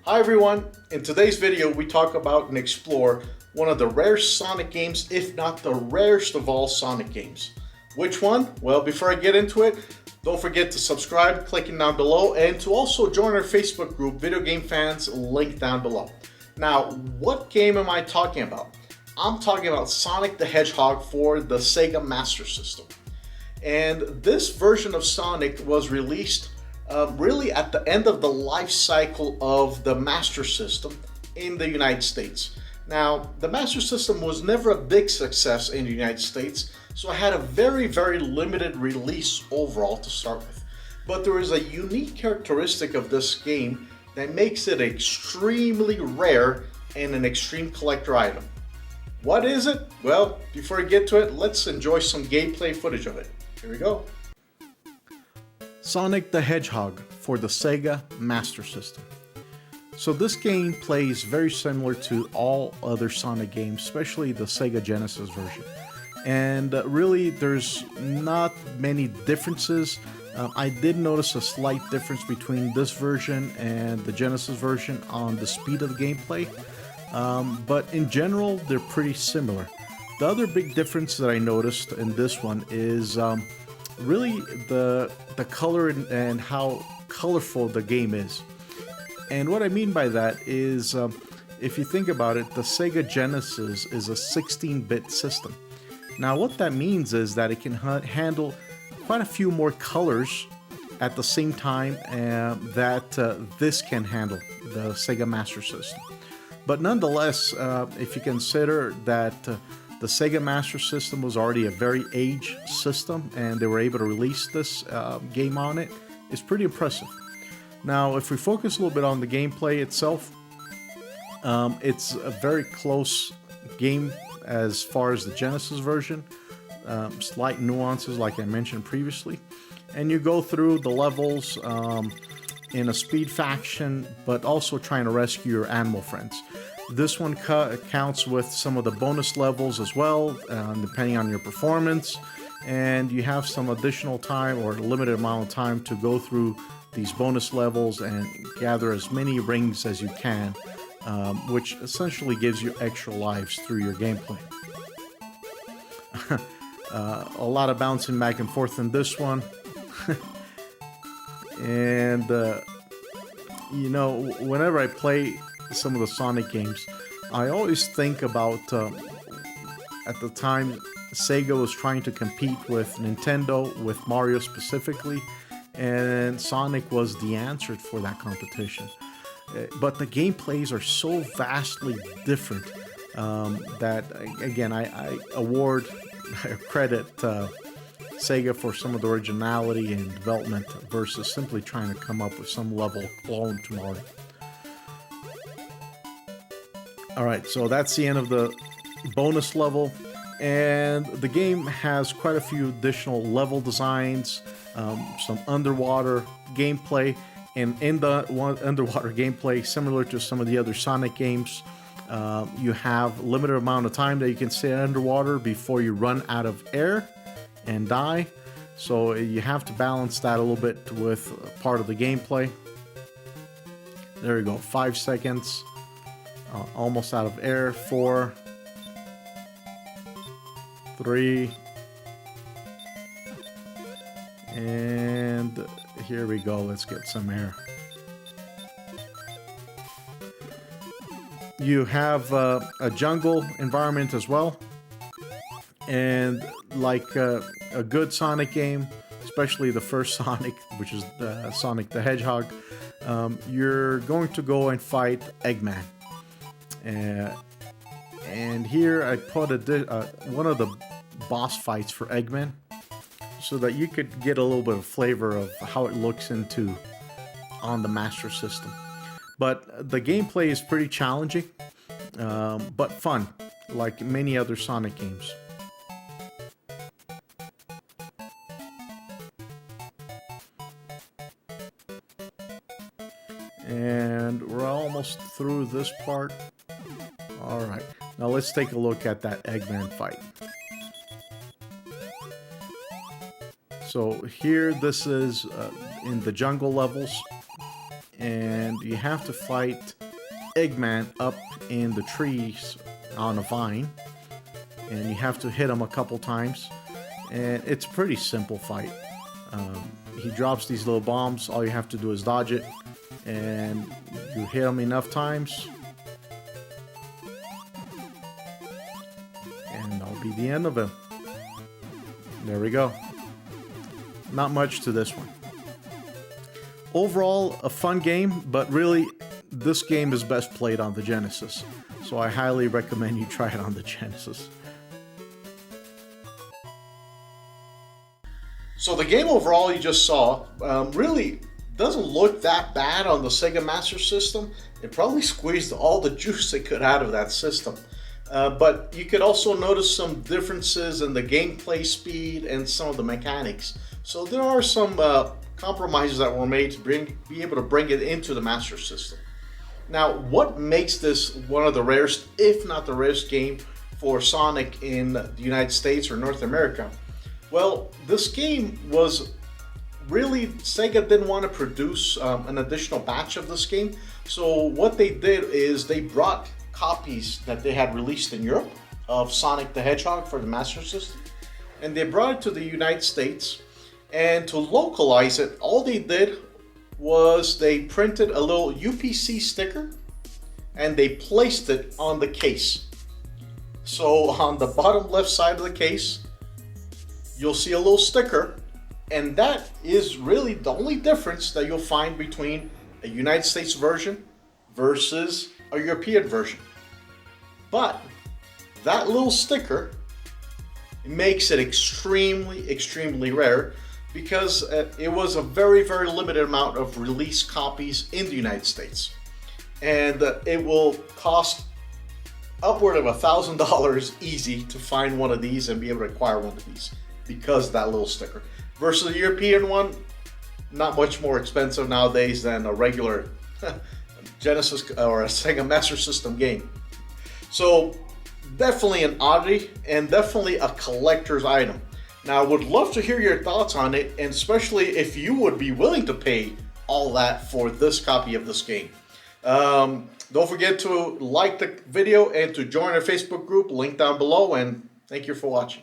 Hi everyone, in today's video we talk about and explore one of the rarest Sonic games, if not the rarest of all Sonic games. Which one? Well, before I get into it, don't forget to subscribe, clicking down below, and to also join our Facebook group, Video Game Fans, link down below. Now, what game am I talking about? I'm talking about Sonic the Hedgehog for the Sega Master System. And this version of Sonic was released really at the end of the life cycle of the Master System in the United States. Now, the Master System was never a big success in the United States, so I had a very limited release overall to start with. But there is a unique characteristic of this game that makes it extremely rare and an extreme collector item. What is it? Well, before I get to it, let's enjoy some gameplay footage of it. Here we go. Sonic the Hedgehog for the Sega Master System. So this game plays very similar to all other Sonic games, especially the Sega Genesis version. And really, there's not many differences. I did notice a slight difference between this version and the Genesis version on the speed of the gameplay. But in general, they're pretty similar. The other big difference that I noticed in this one is really the color and how colorful the game is. And what I mean by that is, if you think about it, the Sega Genesis is a 16-bit system. Now what that means is that it can handle quite a few more colors at the same time that this can handle, the Sega Master System. But nonetheless, if you consider that the Sega Master System was already a very aged system and they were able to release this game on it, it's pretty impressive. Now, if we focus a little bit on the gameplay itself, it's a very close game as far as the Genesis version. Slight nuances like I mentioned previously. And you go through the levels in a speed faction, but also trying to rescue your animal friends. This one counts with some of the bonus levels as well, depending on your performance. And you have some additional time or a limited amount of time to go through these bonus levels and gather as many rings as you can, which essentially gives you extra lives through your gameplay. A lot of bouncing back and forth in this one. And you know, whenever I play some of the Sonic games, I always think about at the time Sega was trying to compete with Nintendo, with Mario specifically, and Sonic was the answer for that competition. But the gameplays are so vastly different that, again, I award credit Sega for some of the originality and development versus simply trying to come up with some level clone to Mario. Alright, so that's the end of the bonus level, and the game has quite a few additional level designs, some underwater gameplay, and in the underwater gameplay, similar to some of the other Sonic games, you have a limited amount of time that you can stay underwater before you run out of air and die. So you have to balance that a little bit with part of the gameplay. There you go, 5 seconds. Almost out of air. 4, 3, and here we go. Let's get some air. You have a jungle environment as well, and like a good Sonic game, especially the first Sonic, which is Sonic the Hedgehog, you're going to go and fight Eggman. And here I put one of the boss fights for Eggman so that you could get a little bit of flavor of how it looks on the Master System. But the gameplay is pretty challenging, but fun, like many other Sonic games. And we're almost through this part. Alright, now let's take a look at that Eggman fight. So here, this is in the jungle levels, and you have to fight Eggman up in the trees on a vine, and you have to hit him a couple times, and it's a pretty simple fight. He drops these little bombs, all you have to do is dodge it, and you hit him enough times, and that'll be the end of him. There we go. Not much to this one. Overall, a fun game, but really, this game is best played on the Genesis. So I highly recommend you try it on the Genesis. So the game overall you just saw really doesn't look that bad on the Sega Master System. It probably squeezed all the juice it could out of that system. But you could also notice some differences in the gameplay speed and some of the mechanics. So there are some compromises that were made to be able to bring it into the Master System. Now, what makes this one of the rarest, if not the rarest game for Sonic in the United States or North America? Well, this game was really, Sega didn't want to produce an additional batch of this game. So what they did is they brought copies that they had released in Europe of Sonic the Hedgehog for the Master System, and they brought it to the United States. And to localize it, all they did was they printed a little UPC sticker and they placed it on the case. So on the bottom left side of the case, you'll see a little sticker, and that is really the only difference that you'll find between a United States version versus a European version. But that little sticker makes it extremely rare, because it was a very limited amount of release copies in the United States. And it will cost upward of $1,000 easy to find one of these and be able to acquire one of these because of that little sticker. Versus the European one, not much more expensive nowadays than a regular Genesis or a Sega Master System game. So definitely an oddity and definitely a collector's item. Now, I would love to hear your thoughts on it, and especially if you would be willing to pay all that for this copy of this game. Don't forget to like the video and to join our Facebook group, link down below, and thank you for watching.